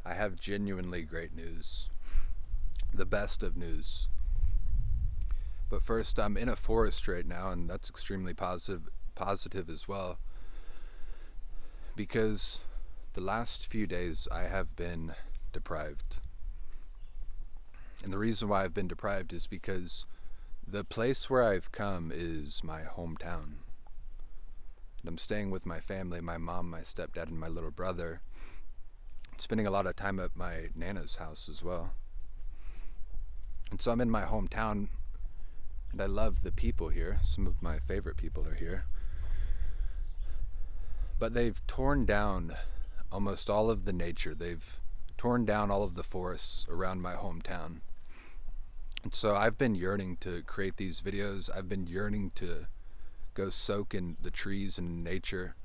I have genuinely great news. The best of news. But first, I'm in a forest right now, and that's extremely positive as well. Because the last few days I have been deprived. And the reason why I've been deprived is because the place where I've come is my hometown. And I'm staying with my family, my mom, my stepdad, and my little brother. Spending a lot of time at my Nana's house as well. And so I'm in my hometown, and I love the people here. Some of my favorite people are here. But they've torn down almost all of the nature. They've torn down all of the forests around my hometown. And so I've been yearning to create these videos. I've been yearning to go soak in the trees and nature.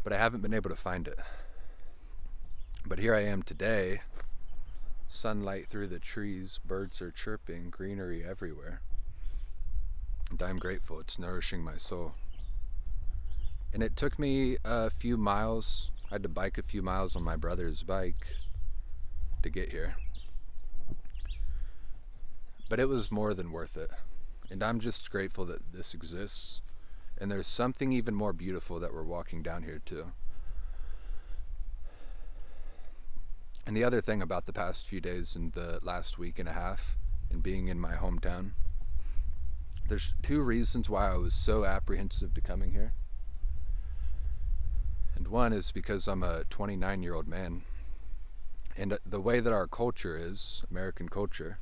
But I haven't been able to find it. But here I am today. Sunlight through the trees, birds are chirping, greenery everywhere. And I'm grateful. It's nourishing my soul. And it took me a few miles. I had to bike a few miles on my brother's bike to get here. But it was more than worth it. And I'm just grateful that this exists. And there's something even more beautiful that we're walking down here too. And the other thing about the past few days and the last week and a half and being in my hometown, there's two reasons why I was so apprehensive to coming here. And one is because I'm a 29-year-old man. And the way that our culture is, American culture,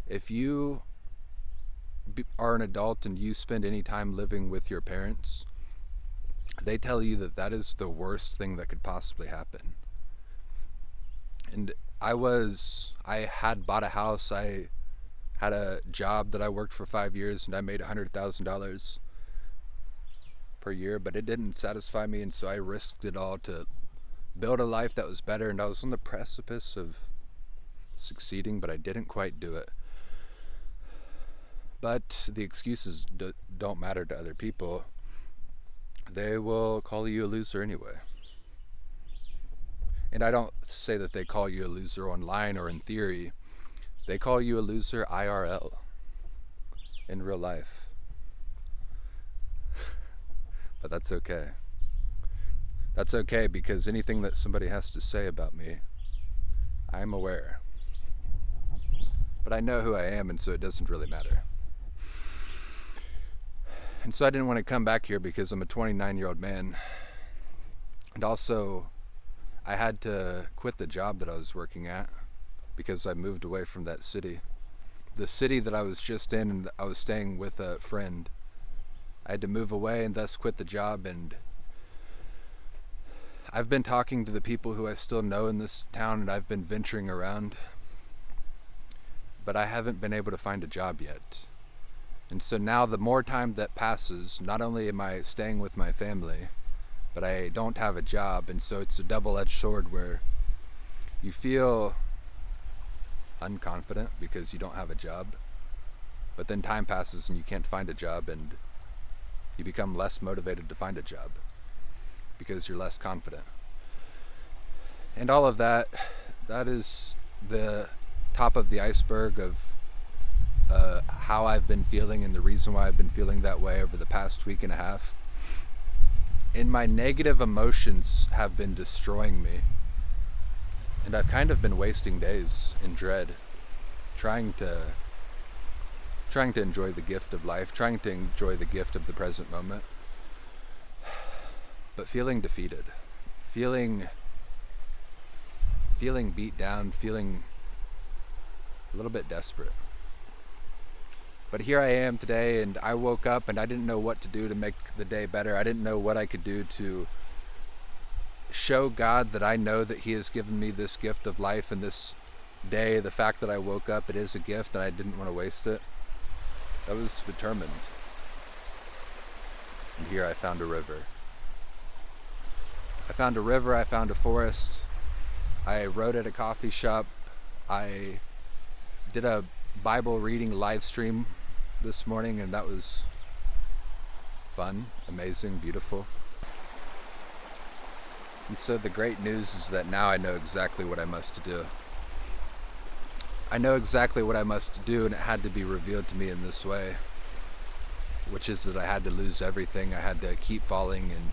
if you are an adult and you spend any time living with your parents, they tell you that that is the worst thing that could possibly happen. And I had bought a house, I had a job that I worked for 5 years, and I made $100,000 per year, but it didn't satisfy me, and so I risked it all to build a life that was better, and I was on the precipice of succeeding, but I didn't quite do it. But the excuses don't matter to other people. They will call you a loser anyway. And I don't say that they call you a loser online or in theory. They call you a loser IRL, in real life. But that's okay. That's okay, because anything that somebody has to say about me, I'm aware. But I know who I am, and so it doesn't really matter. And so I didn't want to come back here because I'm a 29-year-old man. And also, I had to quit the job that I was working at because I moved away from that city. The city that I was just in, and I was staying with a friend. I had to move away and thus quit the job, and I've been talking to the people who I still know in this town, and I've been venturing around, but I haven't been able to find a job yet. And so now the more time that passes, not only am I staying with my family, but I don't have a job, and so it's a double-edged sword where you feel unconfident because you don't have a job, but then time passes and you can't find a job, and you become less motivated to find a job because you're less confident. And all of that is the top of the iceberg of how I've been feeling and the reason why I've been feeling that way over the past week and a half. And my negative emotions have been destroying me. And I've kind of been wasting days in dread, trying to enjoy the gift of life, trying to enjoy the gift of the present moment, but feeling defeated, feeling beat down, feeling a little bit desperate. But here I am today, and I woke up and I didn't know what to do to make the day better. I didn't know what I could do to show God that I know that He has given me this gift of life, and this day, the fact that I woke up, it is a gift and I didn't want to waste it. I was determined. And here I found a river. I found a forest. I wrote at a coffee shop. I did a Bible reading live stream this morning, and that was fun, amazing, beautiful. And so the great news is that now I know exactly what I must do. I know exactly what I must do, and it had to be revealed to me in this way, which is that I had to lose everything. I had to keep falling, and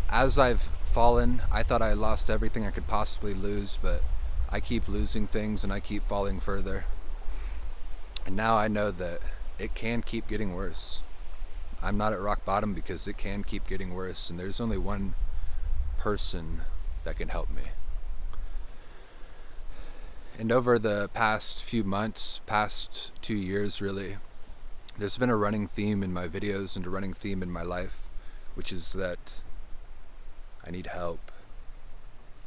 as I've fallen, I thought I lost everything I could possibly lose, but I keep losing things and I keep falling further. And now I know that it can keep getting worse. I'm not at rock bottom because it can keep getting worse, and there's only one person that can help me. And over the past few months, past 2 years really, there's been a running theme in my videos and a running theme in my life, which is that I need help.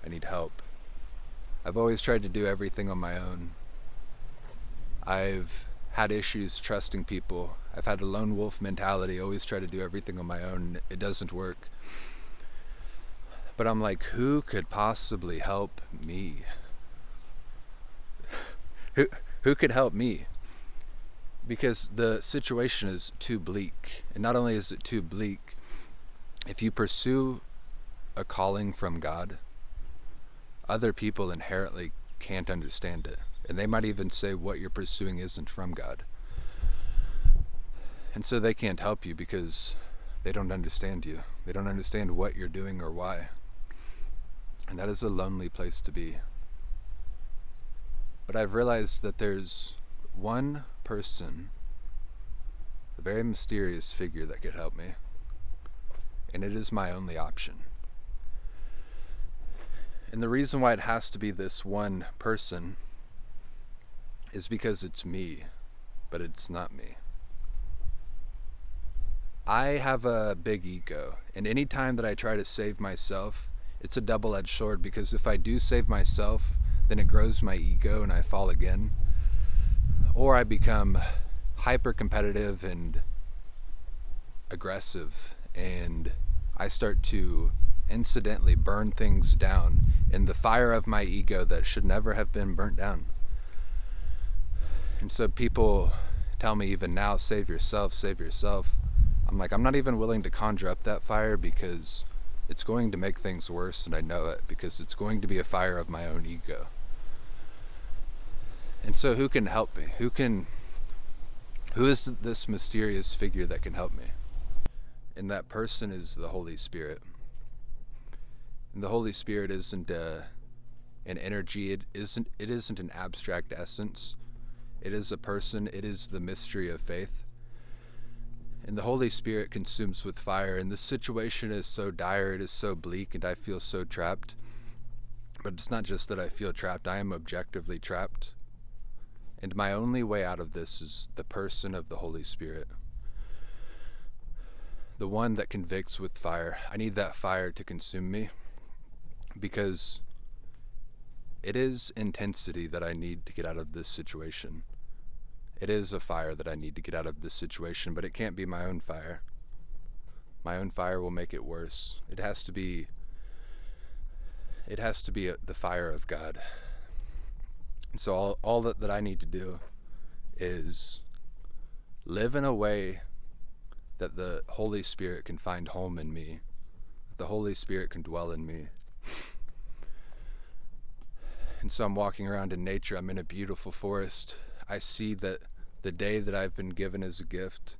I need help. I've always tried to do everything on my own. I've had issues trusting people. I've had a lone wolf mentality, always try to do everything on my own. It doesn't work. But I'm like, who could possibly help me? Who could help me? Because the situation is too bleak. And not only is it too bleak, if you pursue a calling from God, other people inherently can't understand it. And they might even say what you're pursuing isn't from God. And so they can't help you because they don't understand you. They don't understand what you're doing or why. And that is a lonely place to be. But I've realized that there's one person, a very mysterious figure that could help me. And it is my only option. And the reason why it has to be this one person is because it's me, but it's not me. I have a big ego, and any time that I try to save myself, it's a double-edged sword, because if I do save myself, then it grows my ego and I fall again. Or I become hyper-competitive and aggressive, and I start to incidentally burn things down in the fire of my ego that should never have been burnt down. And so people tell me even now, save yourself, save yourself. I'm like, I'm not even willing to conjure up that fire because it's going to make things worse, and I know it, because it's going to be a fire of my own ego. And so who can help me? Who is this mysterious figure that can help me? And that person is the Holy Spirit. And the Holy Spirit isn't an energy, it isn't an abstract essence. It is a person, it is the mystery of faith. And the Holy Spirit consumes with fire, and this situation is so dire, it is so bleak, and I feel so trapped. But it's not just that I feel trapped, I am objectively trapped. And my only way out of this is the person of the Holy Spirit. The one that convicts with fire. I need that fire to consume me, because it is intensity that I need to get out of this situation. It is a fire that I need to get out of this situation, but it can't be my own fire. My own fire will make it worse. It has to be the fire of God. And so all that I need to do is live in a way that the Holy Spirit can find home in me, that the Holy Spirit can dwell in me. And so I'm walking around in nature. I'm in a beautiful forest. I see that the day that I've been given is a gift,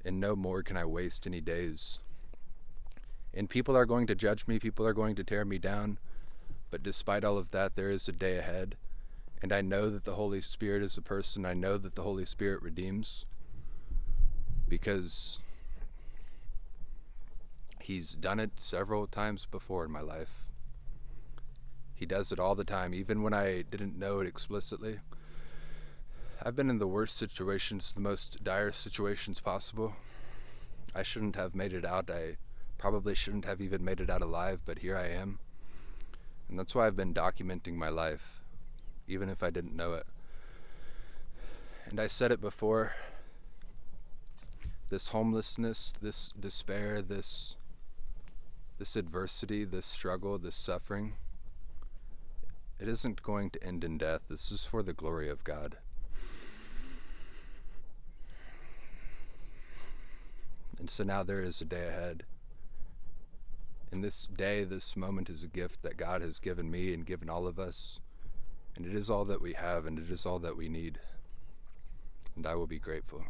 and no more can I waste any days. And people are going to judge me, people are going to tear me down, but despite all of that, there is a day ahead. And I know that the Holy Spirit is a person. I know that the Holy Spirit redeems, because He's done it several times before in my life. He does it all the time, even when I didn't know it explicitly. I've been in the worst situations, the most dire situations possible. I shouldn't have made it out. I probably shouldn't have even made it out alive, but here I am. And that's why I've been documenting my life, even if I didn't know it. And I said it before, this homelessness, this despair, this adversity, this struggle, this suffering, it isn't going to end in death. This is for the glory of God. And so now there is a day ahead. And this day, this moment is a gift that God has given me and given all of us. And it is all that we have, and it is all that we need. And I will be grateful.